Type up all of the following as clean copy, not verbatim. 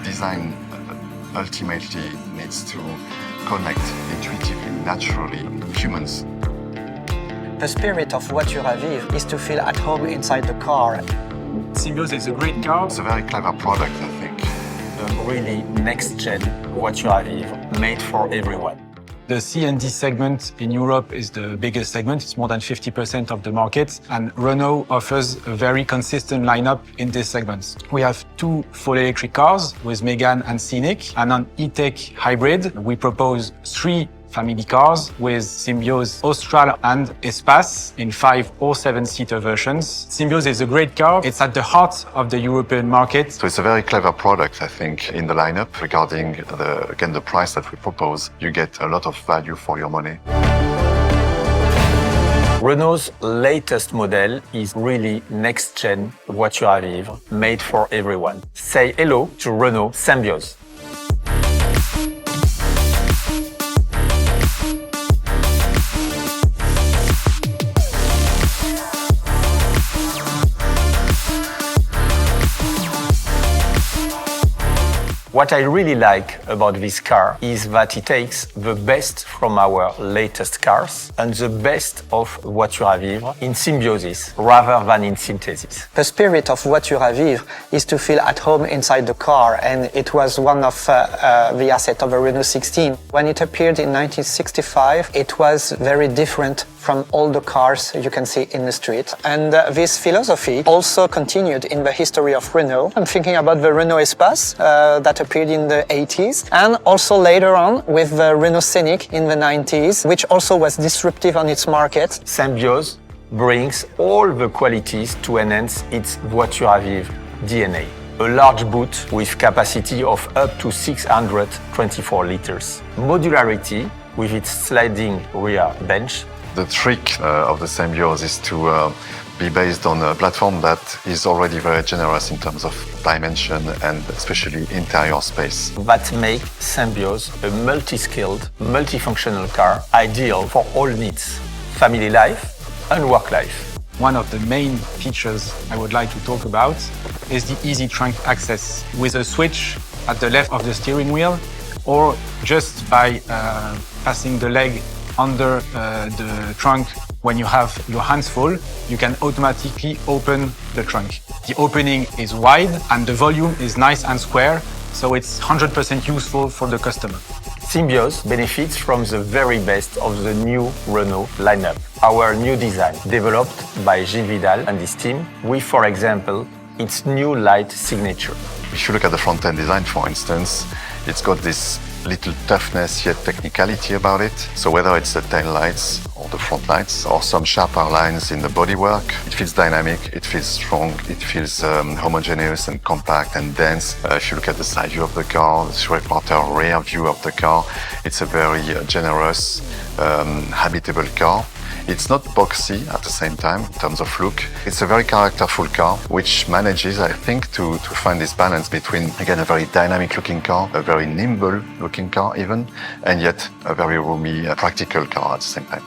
design ultimately needs to connect intuitively, naturally, humans. The spirit of voiture à vivre is to feel at home inside the car. Symbioz is a great car. It's a very clever product, I think. Really next-gen voiture à vivre, made for everyone. The C and D segment in Europe is the biggest segment. It's more than 50% of the market. And Renault offers a very consistent lineup in this segment. We have 2 full electric cars with Megane and Scenic. And on e-tech hybrid, we propose 3 family cars with Symbioz, Austral and Espace in 5 or 7-seater versions. Symbioz is a great car. It's at the heart of the European market. So it's a very clever product, I think, in the lineup. Regarding the price that we propose, you get a lot of value for your money. Renault's latest model is really next-gen voiture à vivre, made for everyone. Say hello to Renault Symbioz. What I really like about this car is that it takes the best from our latest cars and the best of voiture à vivre in symbiosis rather than in synthesis. The spirit of voiture à vivre is to feel at home inside the car, and it was one of the assets of a Renault 16. When it appeared in 1965, it was very different from all the cars you can see in the street. And this philosophy also continued in the history of Renault. I'm thinking about the Renault Espace that appeared in the 80s, and also later on with the Renault Scenic in the 90s, which also was disruptive on its market. Symbioz brings all the qualities to enhance its voiture à vivre DNA. A large boot with capacity of up to 624 liters. Modularity with its sliding rear bench. The trick of the Symbioz is to be based on a platform that is already very generous in terms of dimension and especially interior space. That makes Symbioz a multi-skilled, multifunctional car ideal for all needs, family life and work life. One of the main features I would like to talk about is the easy trunk access with a switch at the left of the steering wheel, or just by passing the leg under the trunk. When you have your hands full, you can automatically open the trunk. The opening is wide and the volume is nice and square, so it's 100% useful for the customer. Symbioz benefits from the very best of the new Renault lineup. Our new design, developed by Gilles Vidal and his team, with, for example, its new light signature. If you look at the front-end design, for instance, it's got this little toughness yet technicality about it. So whether it's the tail lights or the front lights or some sharper lines in the bodywork, it feels dynamic, it feels strong, it feels homogeneous and compact and dense. If you look at the side view of the car, the three-quarter rear view of the car, it's a very generous, habitable car. It's not boxy at the same time in terms of look. It's a very characterful car, which manages, I think, to find this balance between, again, a very dynamic looking car, a very nimble looking car even, and yet a very roomy, practical car at the same time.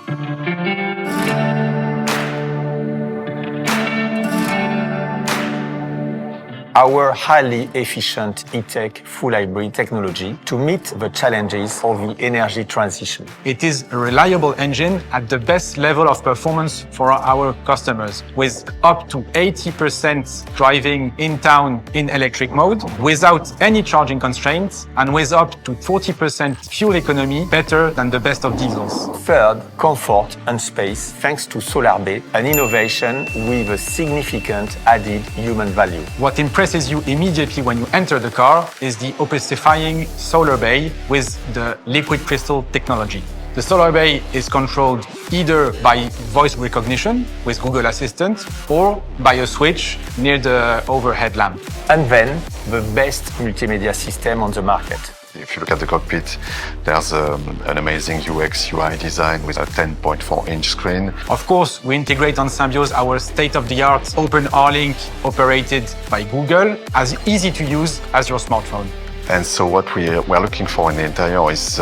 Our highly efficient e-tech full hybrid technology to meet the challenges of the energy transition. It is a reliable engine at the best level of performance for our customers, with up to 80% driving in town in electric mode, without any charging constraints, and with up to 40% fuel economy, better than the best of diesels. Third, comfort and space thanks to Solar Bay, an innovation with a significant added human value. What impresses you immediately when you enter the car is the opacifying Solar Bay with the liquid crystal technology. The Solar Bay is controlled either by voice recognition with Google Assistant or by a switch near the overhead lamp. And then, the best multimedia system on the market. If you look at the cockpit, there's an amazing UX UI design with a 10.4-inch screen. Of course, we integrate on Symbioz our state-of-the-art Open R-Link operated by Google, as easy to use as your smartphone. And so what we're looking for in the interior is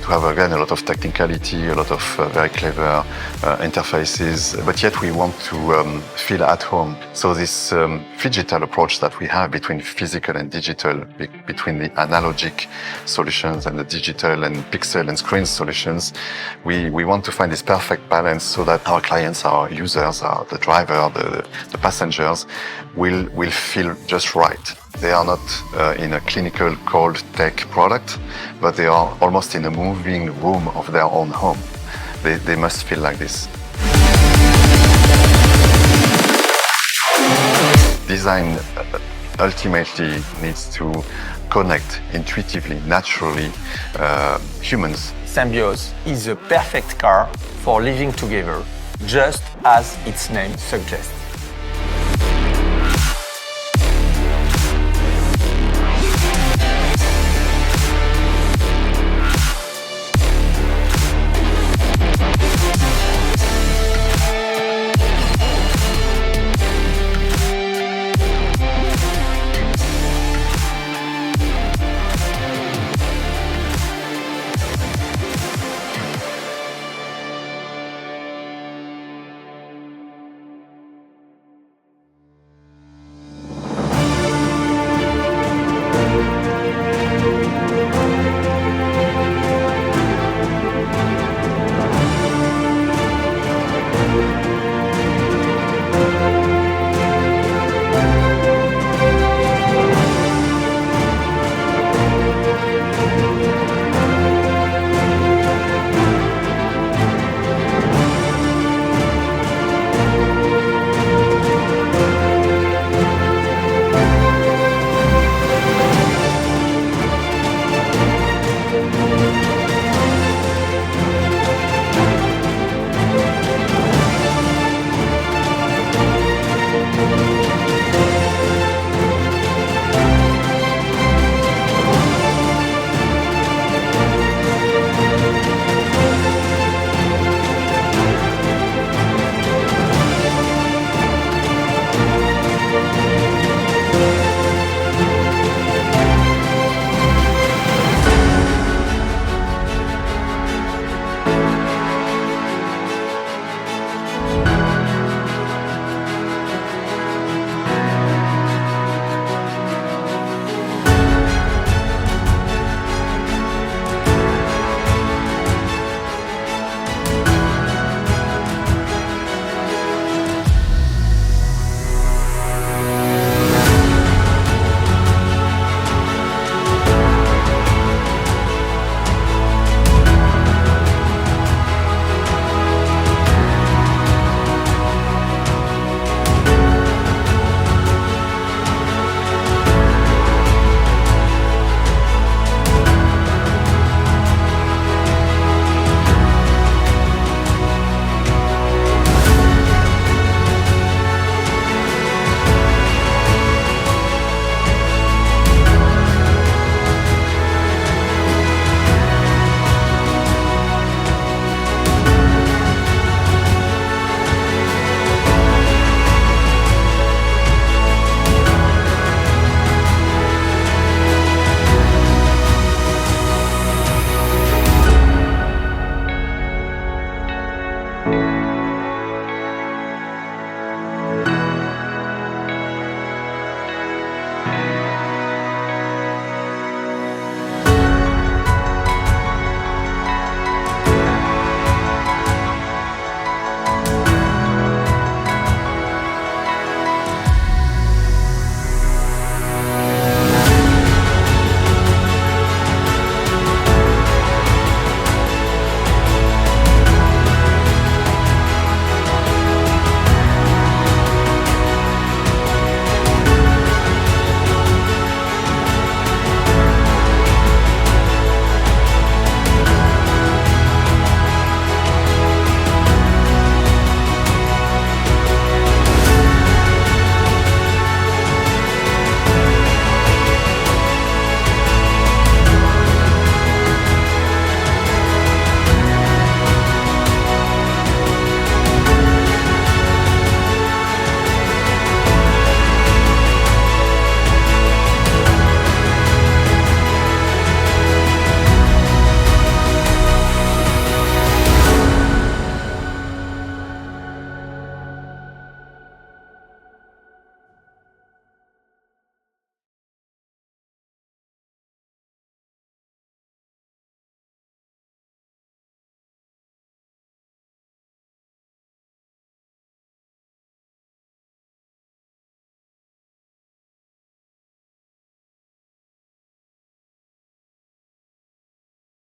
to have again a lot of technicality, a lot of very clever interfaces, but yet we want to feel at home. So this phygital approach that we have between physical and digital, between the analogic solutions and the digital and pixel and screen solutions, we want to find this perfect balance so that our clients, our users, the driver, the passengers will feel just right. They are not in a clinical cold tech product, but they are almost in a moving room of their own home. They must feel like this. Design ultimately needs to connect intuitively, naturally, humans. Symbioz is a perfect car for living together, just as its name suggests.